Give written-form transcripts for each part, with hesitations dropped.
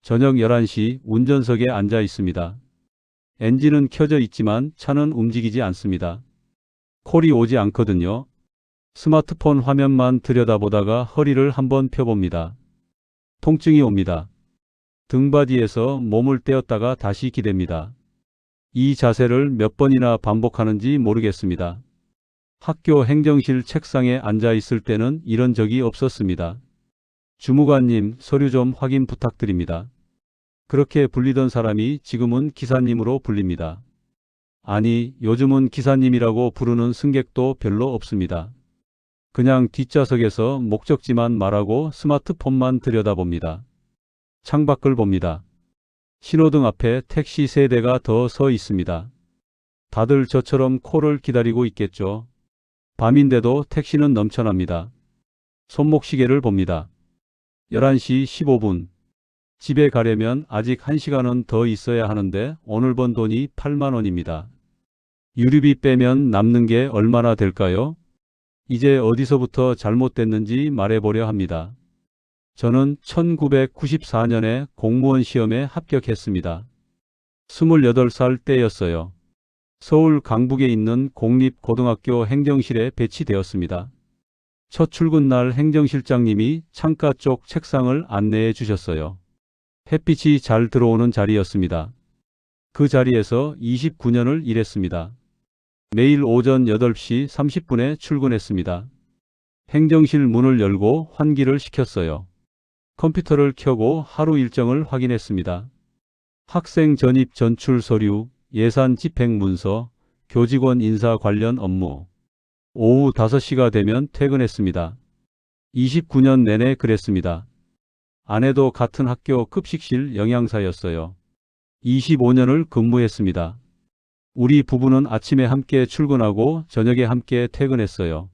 저녁 11시 운전석에 앉아 있습니다. 엔진은 켜져 있지만 차는 움직이지 않습니다. 콜이 오지 않거든요. 스마트폰 화면만 들여다보다가 허리를 한번 펴봅니다. 통증이 옵니다. 등받이에서 몸을 떼었다가 다시 기댑니다. 이 자세를 몇 번이나 반복하는지 모르겠습니다. 학교 행정실 책상에 앉아 있을 때는 이런 적이 없었습니다. 주무관님, 서류 좀 확인 부탁드립니다. 그렇게 불리던 사람이 지금은 기사님으로 불립니다. 아니, 요즘은 기사님이라고 부르는 승객도 별로 없습니다. 그냥 뒷좌석에서 목적지만 말하고 스마트폰만 들여다봅니다. 창밖을 봅니다. 신호등 앞에 택시 3대가 더 서 있습니다. 다들 저처럼 콜을 기다리고 있겠죠. 밤인데도 택시는 넘쳐납니다. 손목시계를 봅니다. 11시 15분. 집에 가려면 아직 1시간은 더 있어야 하는데 오늘 번 돈이 8만 원입니다. 유류비 빼면 남는 게 얼마나 될까요? 이제 어디서부터 잘못됐는지 말해보려 합니다. 저는 1994년에 공무원 시험에 합격했습니다. 28살 때였어요. 서울 강북에 있는 공립고등학교 행정실에 배치되었습니다. 첫 출근 날 행정실장님이 창가 쪽 책상을 안내해 주셨어요. 햇빛이 잘 들어오는 자리였습니다. 그 자리에서 29년을 일했습니다. 매일 오전 8시 30분에 출근했습니다. 행정실 문을 열고 환기를 시켰어요. 컴퓨터를 켜고 하루 일정을 확인했습니다. 학생 전입 전출 서류, 예산 집행 문서, 교직원 인사 관련 업무. 오후 5시가 되면 퇴근했습니다. 29년 내내 그랬습니다. 아내도 같은 학교 급식실 영양사였어요. 25년을 근무했습니다. 우리 부부는 아침에 함께 출근하고 저녁에 함께 퇴근했어요.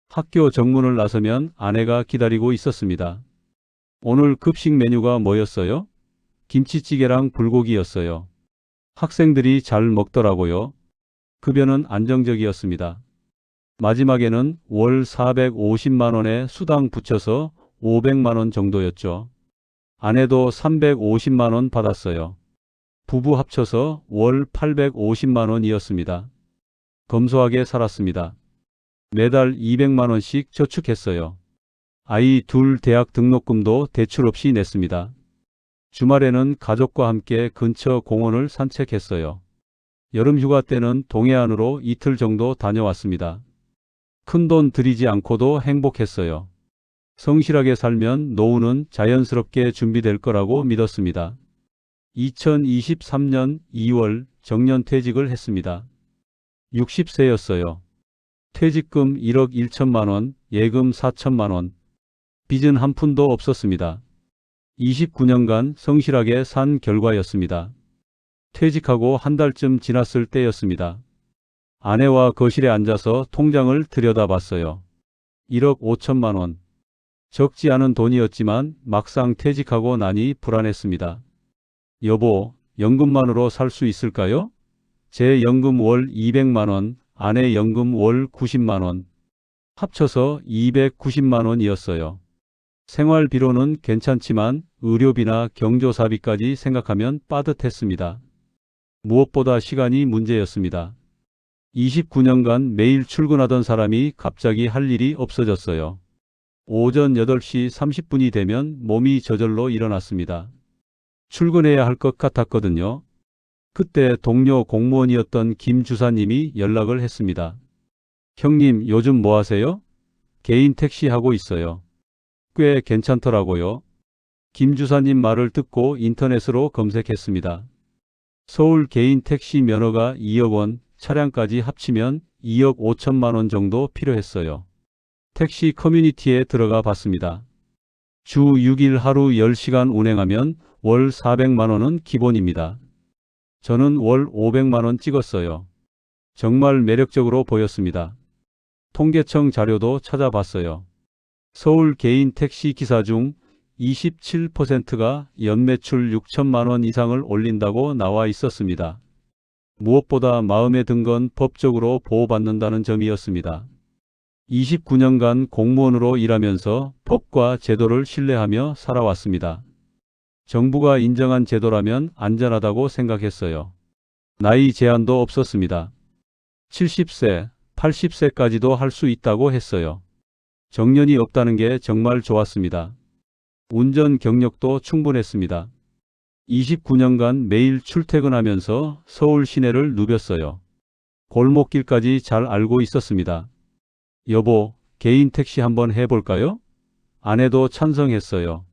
학교 정문을 나서면 아내가 기다리고 있었습니다. 오늘 급식 메뉴가 뭐였어요? 김치찌개랑 불고기였어요. 학생들이 잘 먹더라고요. 급여는 안정적이었습니다. 마지막에는 월 450만 원에 수당 붙여서 500만 원 정도였죠. 아내도 350만 원 받았어요. 부부 합쳐서 월 850만 원이었습니다. 검소하게 살았습니다. 매달 200만 원씩 저축했어요. 아이 둘 대학 등록금도 대출 없이 냈습니다. 주말에는 가족과 함께 근처 공원을 산책했어요. 여름 휴가 때는 동해안으로 이틀 정도 다녀왔습니다. 큰돈 들이지 않고도 행복했어요. 성실하게 살면 노후는 자연스럽게 준비될 거라고 믿었습니다. 2023년 2월 정년퇴직을 했습니다. 60세였어요. 퇴직금 1억 1천만 원, 예금 4천만 원, 빚은 한 푼도 없었습니다. 29년간 성실하게 산 결과였습니다. 퇴직하고 한 달쯤 지났을 때였습니다. 아내와 거실에 앉아서 통장을 들여다봤어요. 1억 5천만 원. 적지 않은 돈이었지만 막상 퇴직하고 나니 불안했습니다. 여보, 연금만으로 살 수 있을까요? 제 연금 월 200만 원, 아내 연금 월 90만 원. 합쳐서 290만 원이었어요. 생활비로는 괜찮지만 의료비나 경조사비까지 생각하면 빠듯했습니다. 무엇보다 시간이 문제였습니다. 29년간 매일 출근하던 사람이 갑자기 할 일이 없어졌어요. 오전 8시 30분이 되면 몸이 저절로 일어났습니다. 출근해야 할 것 같았거든요. 그때 동료 공무원이었던 김 주사님이 연락을 했습니다. 형님, 요즘 뭐 하세요? 개인 택시 하고 있어요. 꽤 괜찮더라고요. 김 주사님 말을 듣고 인터넷으로 검색했습니다. 서울 개인 택시 면허가 2억 원, 차량까지 합치면 2억 5천만 원 정도 필요했어요. 택시 커뮤니티에 들어가 봤습니다. 주 6일 하루 10시간 운행하면 월 400만 원은 기본입니다. 저는 월 500만 원 찍었어요. 정말 매력적으로 보였습니다. 통계청 자료도 찾아봤어요. 서울 개인 택시 기사 중 27%가 연매출 6천만 원 이상을 올린다고 나와 있었습니다. 무엇보다 마음에 든 건 법적으로 보호받는다는 점이었습니다. 29년간 공무원으로 일하면서 법과 제도를 신뢰하며 살아왔습니다. 정부가 인정한 제도라면 안전하다고 생각했어요. 나이 제한도 없었습니다. 70세, 80세까지도 할 수 있다고 했어요. 정년이 없다는 게 정말 좋았습니다. 운전 경력도 충분했습니다. 29년간 매일 출퇴근하면서 서울 시내를 누볐어요. 골목길까지 잘 알고 있었습니다. 여보, 개인 택시 한번 해볼까요? 아내도 찬성했어요.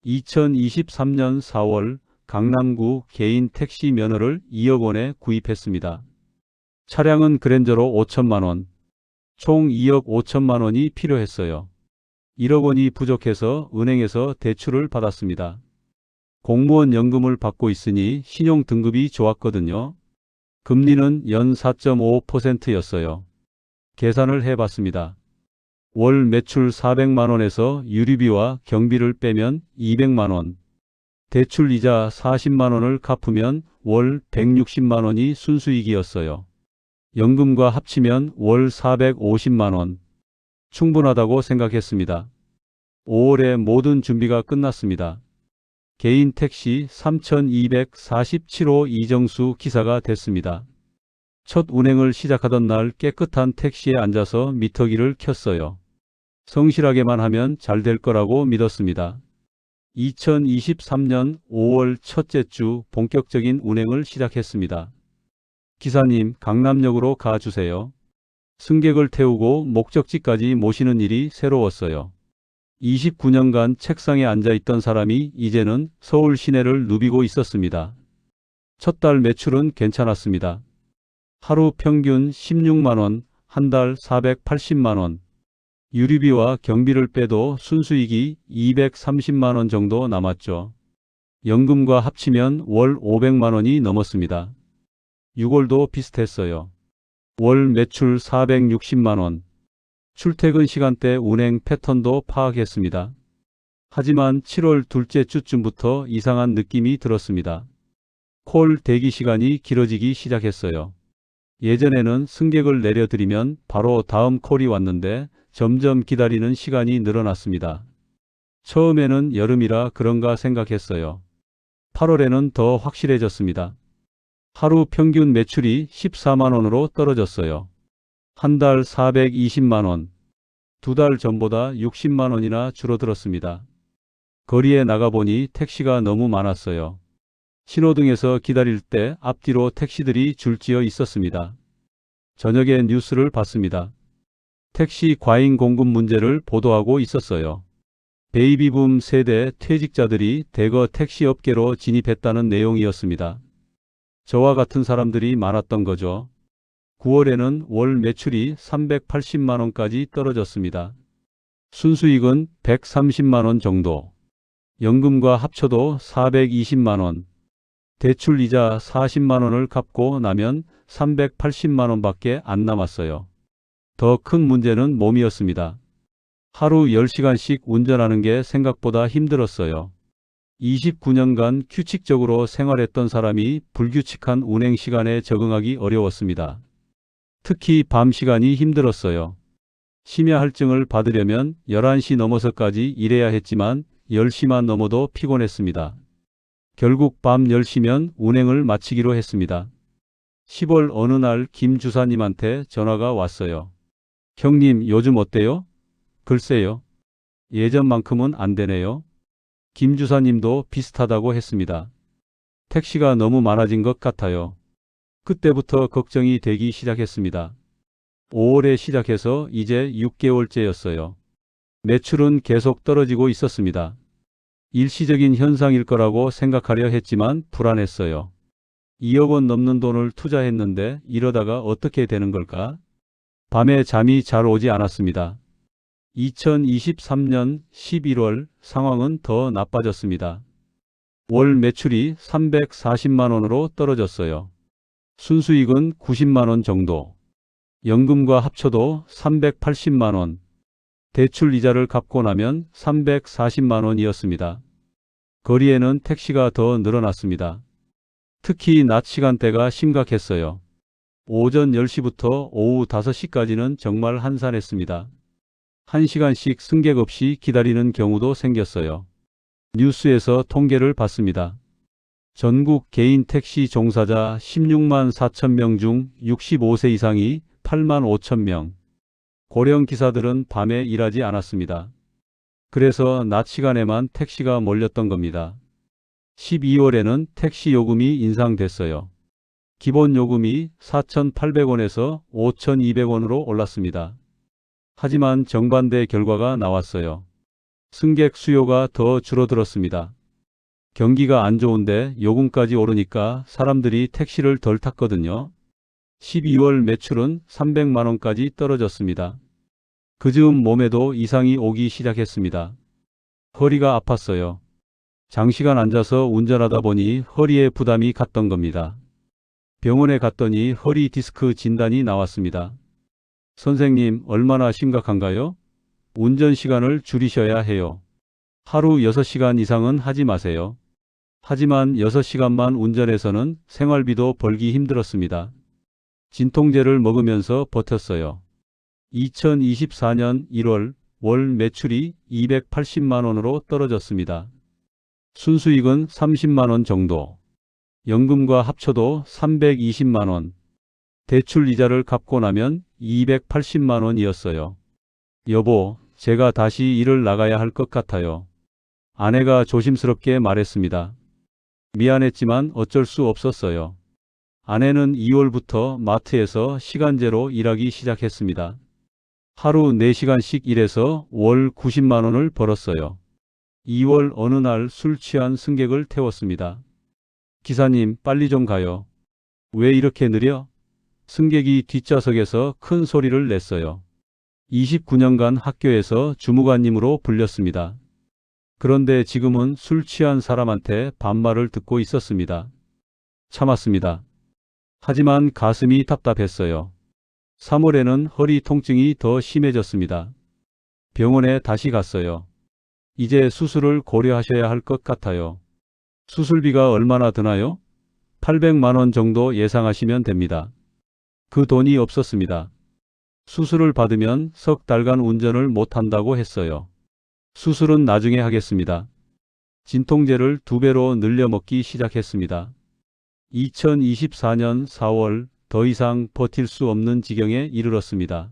2023년 4월 강남구 개인 택시 면허를 2억 원에 구입했습니다. 차량은 그랜저로 5천만 원, 총 2억 5천만 원이 필요했어요. 1억 원이 부족해서 은행에서 대출을 받았습니다. 공무원 연금을 받고 있으니 신용 등급이 좋았거든요. 금리는 연 4.5%였어요. 계산을 해봤습니다. 월 매출 400만 원에서 유류비와 경비를 빼면 200만 원, 대출 이자 40만 원을 갚으면 월 160만 원이 순수익이었어요. 연금과 합치면 월 450만 원. 충분하다고 생각했습니다. 5월에 모든 준비가 끝났습니다. 개인 택시 3247호 이정수 기사가 됐습니다. 첫 운행을 시작하던 날 깨끗한 택시에 앉아서 미터기를 켰어요. 성실하게만 하면 잘 될 거라고 믿었습니다. 2023년 5월 첫째 주 본격적인 운행을 시작했습니다. 기사님, 강남역으로 가주세요. 승객을 태우고 목적지까지 모시는 일이 새로웠어요. 29년간 책상에 앉아있던 사람이 이제는 서울 시내를 누비고 있었습니다. 첫 달 매출은 괜찮았습니다. 하루 평균 16만 원, 한 달 480만 원. 유류비와 경비를 빼도 순수익이 230만 원 정도 남았죠. 연금과 합치면 월 500만 원이 넘었습니다. 6월도 비슷했어요. 월 매출 460만 원. 출퇴근 시간대 운행 패턴도 파악했습니다. 하지만 7월 둘째 주쯤부터 이상한 느낌이 들었습니다. 콜 대기 시간이 길어지기 시작했어요. 예전에는 승객을 내려드리면 바로 다음 콜이 왔는데 점점 기다리는 시간이 늘어났습니다. 처음에는 여름이라 그런가 생각했어요. 8월에는 더 확실해졌습니다. 하루 평균 매출이 14만 원으로 떨어졌어요. 한 달 420만 원. 두 달 전보다 60만 원이나 줄어들었습니다. 거리에 나가보니 택시가 너무 많았어요. 신호등에서 기다릴 때 앞뒤로 택시들이 줄지어 있었습니다. 저녁에 뉴스를 봤습니다. 택시 과잉 공급 문제를 보도하고 있었어요. 베이비붐 세대 퇴직자들이 대거 택시 업계로 진입했다는 내용이었습니다. 저와 같은 사람들이 많았던 거죠. 9월에는 월 매출이 380만 원까지 떨어졌습니다. 순수익은 130만 원 정도. 연금과 합쳐도 420만 원. 대출 이자 40만 원을 갚고 나면 380만 원밖에 안 남았어요. 더 큰 문제는 몸이었습니다. 하루 10시간씩 운전하는 게 생각보다 힘들었어요. 29년간 규칙적으로 생활했던 사람이 불규칙한 운행 시간에 적응하기 어려웠습니다. 특히 밤 시간이 힘들었어요. 심야 할증을 받으려면 11시 넘어서까지 일해야 했지만 10시만 넘어도 피곤했습니다. 결국 밤 10시면 운행을 마치기로 했습니다. 10월 어느 날 김 주사님한테 전화가 왔어요. 형님, 요즘 어때요? 글쎄요. 예전만큼은 안 되네요. 김 주사님도 비슷하다고 했습니다. 택시가 너무 많아진 것 같아요. 그때부터 걱정이 되기 시작했습니다. 5월에 시작해서 이제 6개월째였어요. 매출은 계속 떨어지고 있었습니다. 일시적인 현상일 거라고 생각하려 했지만 불안했어요. 2억 원 넘는 돈을 투자했는데 이러다가 어떻게 되는 걸까? 밤에 잠이 잘 오지 않았습니다. 2023년 11월 상황은 더 나빠졌습니다. 월 매출이 340만 원으로 떨어졌어요. 순수익은 90만 원 정도. 연금과 합쳐도 380만 원. 대출 이자를 갚고 나면 340만 원이었습니다. 거리에는 택시가 더 늘어났습니다. 특히 낮 시간대가 심각했어요. 오전 10시부터 오후 5시까지는 정말 한산했습니다. 1시간씩 승객 없이 기다리는 경우도 생겼어요. 뉴스에서 통계를 봤습니다. 전국 개인 택시 종사자 16만 4천 명 중 65세 이상이 8만 5천 명. 고령 기사들은 밤에 일하지 않았습니다. 그래서 낮 시간에만 택시가 몰렸던 겁니다. 12월에는 택시 요금이 인상됐어요. 기본 요금이 4,800원에서 5,200원으로 올랐습니다. 하지만 정반대 결과가 나왔어요. 승객 수요가 더 줄어들었습니다. 경기가 안 좋은데 요금까지 오르니까 사람들이 택시를 덜 탔거든요. 12월 매출은 300만 원까지 떨어졌습니다. 그 즈음 몸에도 이상이 오기 시작했습니다. 허리가 아팠어요. 장시간 앉아서 운전하다 보니 허리에 부담이 갔던 겁니다. 병원에 갔더니 허리 디스크 진단이 나왔습니다. 선생님, 얼마나 심각한가요? 운전 시간을 줄이셔야 해요. 하루 6시간 이상은 하지 마세요. 하지만 6시간만 운전해서는 생활비도 벌기 힘들었습니다. 진통제를 먹으면서 버텼어요. 2024년 1월 월 매출이 280만 원으로 떨어졌습니다. 순수익은 30만 원 정도. 연금과 합쳐도 320만 원. 대출 이자를 갚고 나면 280만 원이었어요. 여보, 제가 다시 일을 나가야 할 것 같아요. 아내가 조심스럽게 말했습니다. 미안했지만 어쩔 수 없었어요. 아내는 2월부터 마트에서 시간제로 일하기 시작했습니다. 하루 4시간씩 일해서 월 90만 원을 벌었어요. 2월 어느 날 술 취한 승객을 태웠습니다. 기사님, 빨리 좀 가요. 왜 이렇게 느려? 승객이 뒷좌석에서 큰 소리를 냈어요. 29년간 학교에서 주무관님으로 불렸습니다. 그런데 지금은 술 취한 사람한테 반말을 듣고 있었습니다. 참았습니다. 하지만 가슴이 답답했어요. 3월에는 허리 통증이 더 심해졌습니다. 병원에 다시 갔어요. 이제 수술을 고려하셔야 할 것 같아요. 수술비가 얼마나 드나요? 800만 원 정도 예상하시면 됩니다. 그 돈이 없었습니다. 수술을 받으면 석 달간 운전을 못한다고 했어요. 수술은 나중에 하겠습니다. 진통제를 2배로 늘려 먹기 시작했습니다. 2024년 4월 더 이상 버틸 수 없는 지경에 이르렀습니다.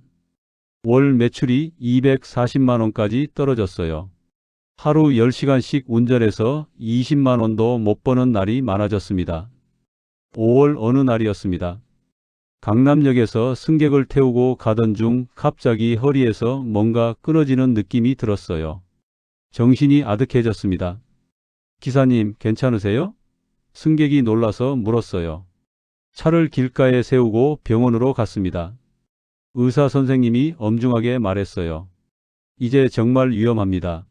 월 매출이 240만 원까지 떨어졌어요. 하루 10시간씩 운전해서 20만 원도 못 버는 날이 많아졌습니다. 5월 어느 날이었습니다. 강남역에서 승객을 태우고 가던 중 갑자기 허리에서 뭔가 끊어지는 느낌이 들었어요. 정신이 아득해졌습니다. 기사님, 괜찮으세요? 승객이 놀라서 물었어요. 차를 길가에 세우고 병원으로 갔습니다. 의사 선생님이 엄중하게 말했어요. 이제 정말 위험합니다.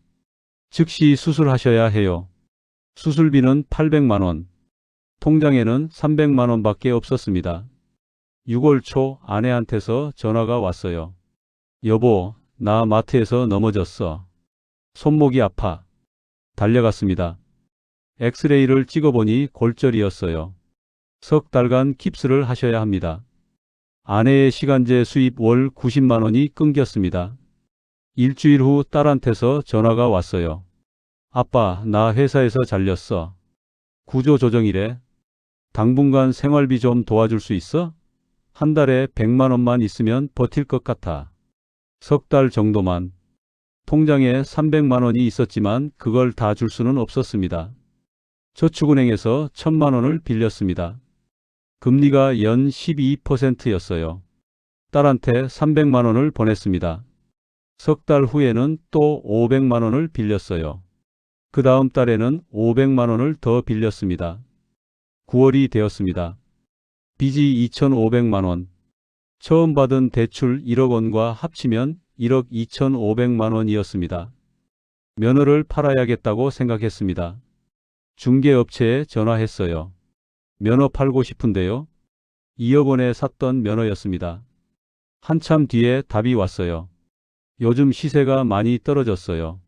즉시 수술하셔야 해요. 수술비는 800만 원. 통장에는 300만 원밖에 없었습니다. 6월 초 아내한테서 전화가 왔어요. 여보, 나 마트에서 넘어졌어. 손목이 아파. 달려갔습니다. 엑스레이를 찍어보니 골절이었어요. 석 달간 깁스를 하셔야 합니다. 아내의 시간제 수입 월 90만 원이 끊겼습니다. 일주일 후 딸한테서 전화가 왔어요. 아빠, 나 회사에서 잘렸어. 구조조정이래. 당분간 생활비 좀 도와줄 수 있어? 한 달에 100만 원만 있으면 버틸 것 같아. 석 달 정도만. 통장에 300만 원이 있었지만 그걸 다 줄 수는 없었습니다. 저축은행에서 1000만 원을 빌렸습니다. 금리가 연 12%였어요. 딸한테 300만 원을 보냈습니다. 석 달 후에는 또 500만 원을 빌렸어요. 그 다음 달에는 500만 원을 더 빌렸습니다. 9월이 되었습니다. 빚이 2,500만 원. 처음 받은 대출 1억 원과 합치면 1억 2,500만 원이었습니다. 면허를 팔아야겠다고 생각했습니다. 중개업체에 전화했어요. 면허 팔고 싶은데요. 2억 원에 샀던 면허였습니다. 한참 뒤에 답이 왔어요. 요즘 시세가 많이 떨어졌어요.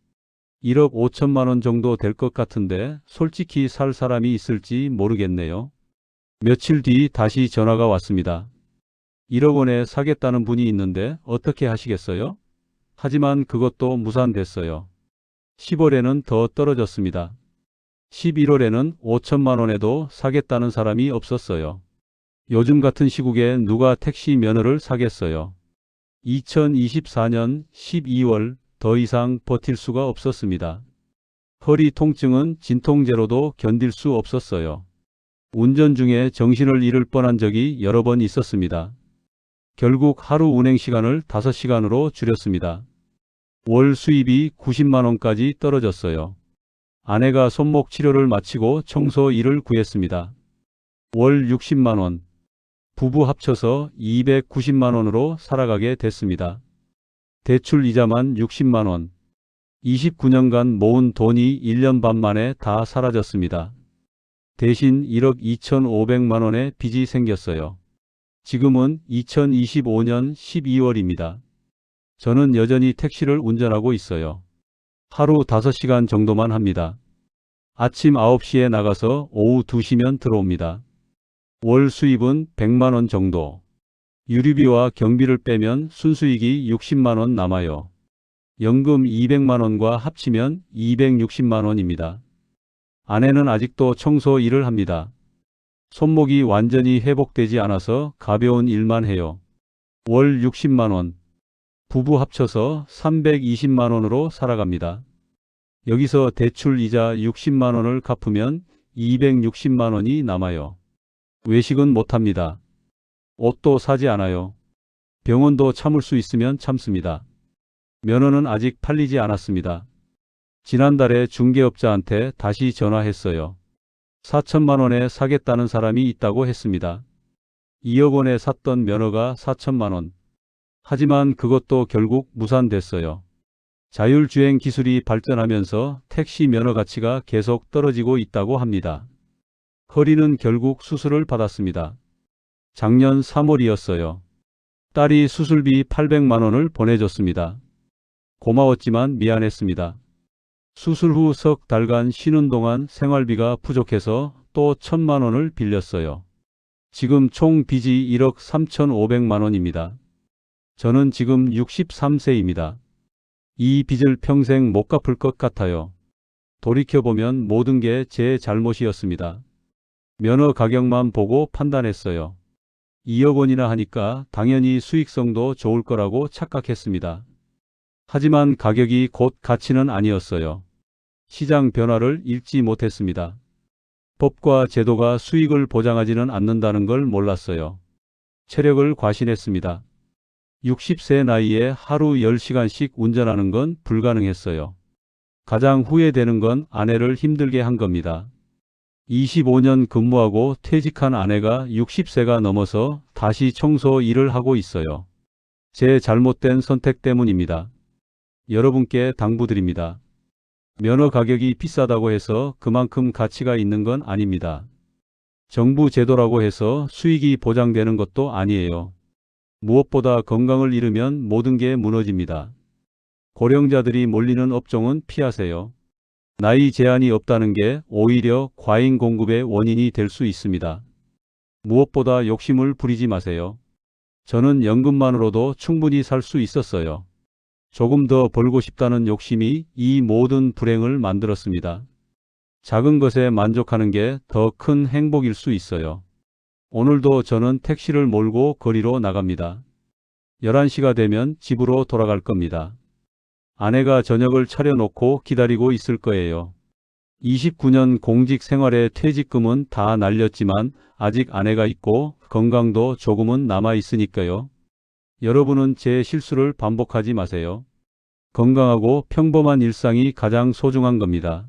1억 5천만 원 정도 될 것 같은데 솔직히 살 사람이 있을지 모르겠네요. 며칠 뒤 다시 전화가 왔습니다. 1억 원에 사겠다는 분이 있는데 어떻게 하시겠어요? 하지만 그것도 무산됐어요. 10월에는 더 떨어졌습니다. 11월에는 5천만 원에도 사겠다는 사람이 없었어요. 요즘 같은 시국에 누가 택시 면허를 사겠어요. 2024년 12월 더 이상 버틸 수가 없었습니다. 허리 통증은 진통제로도 견딜 수 없었어요. 운전 중에 정신을 잃을 뻔한 적이 여러 번 있었습니다. 결국 하루 운행 시간을 5시간으로 줄였습니다. 월 수입이 90만 원까지 떨어졌어요. 아내가 손목 치료를 마치고 청소 일을 구했습니다. 월 60만 원. 부부 합쳐서 290만 원으로 살아가게 됐습니다. 대출 이자만 60만 원. 29년간 모은 돈이 1년 반 만에 다 사라졌습니다. 대신 1억 2,500만 원의 빚이 생겼어요. 지금은 2025년 12월입니다. 저는 여전히 택시를 운전하고 있어요. 하루 5시간 정도만 합니다. 아침 9시에 나가서 오후 2시면 들어옵니다. 월 수입은 100만 원 정도. 유류비와 경비를 빼면 순수익이 60만 원 남아요. 연금 200만 원과 합치면 260만 원입니다. 아내는 아직도 청소 일을 합니다. 손목이 완전히 회복되지 않아서 가벼운 일만 해요. 월 60만 원. 부부 합쳐서 320만 원으로 살아갑니다. 여기서 대출 이자 60만 원을 갚으면 260만 원이 남아요. 외식은 못합니다. 옷도 사지 않아요. 병원도 참을 수 있으면 참습니다. 면허는 아직 팔리지 않았습니다. 지난달에 중개업자한테 다시 전화했어요. 4천만 원에 사겠다는 사람이 있다고 했습니다. 2억 원에 샀던 면허가 4천만 원. 하지만 그것도 결국 무산됐어요. 자율주행 기술이 발전하면서 택시 면허 가치가 계속 떨어지고 있다고 합니다. 허리는 결국 수술을 받았습니다. 작년 3월이었어요. 딸이 수술비 800만 원을 보내줬습니다. 고마웠지만 미안했습니다. 수술 후 석 달간 쉬는 동안 생활비가 부족해서 또 1,000만 원을 빌렸어요. 지금 총 빚이 1억 3,500만 원입니다. 저는 지금 63세입니다. 이 빚을 평생 못 갚을 것 같아요. 돌이켜보면 모든 게 제 잘못이었습니다. 면허 가격만 보고 판단했어요. 2억 원이나 하니까 당연히 수익성도 좋을 거라고 착각했습니다. 하지만 가격이 곧 가치는 아니었어요. 시장 변화를 읽지 못했습니다. 법과 제도가 수익을 보장하지는 않는다는 걸 몰랐어요. 체력을 과신했습니다. 60세 나이에 하루 10시간씩 운전하는 건 불가능했어요. 가장 후회되는 건 아내를 힘들게 한 겁니다. 25년 근무하고 퇴직한 아내가 60세가 넘어서 다시 청소 일을 하고 있어요. 제 잘못된 선택 때문입니다. 여러분께 당부드립니다. 면허 가격이 비싸다고 해서 그만큼 가치가 있는 건 아닙니다. 정부 제도라고 해서 수익이 보장되는 것도 아니에요. 무엇보다 건강을 잃으면 모든 게 무너집니다. 고령자들이 몰리는 업종은 피하세요. 나이 제한이 없다는 게 오히려 과잉 공급의 원인이 될 수 있습니다. 무엇보다 욕심을 부리지 마세요. 저는 연금만으로도 충분히 살 수 있었어요. 조금 더 벌고 싶다는 욕심이 이 모든 불행을 만들었습니다. 작은 것에 만족하는 게 더 큰 행복일 수 있어요. 오늘도 저는 택시를 몰고 거리로 나갑니다. 11시가 되면 집으로 돌아갈 겁니다. 아내가 저녁을 차려놓고 기다리고 있을 거예요. 29년 공직 생활의 퇴직금은 다 날렸지만 아직 아내가 있고 건강도 조금은 남아 있으니까요. 여러분은 제 실수를 반복하지 마세요. 건강하고 평범한 일상이 가장 소중한 겁니다.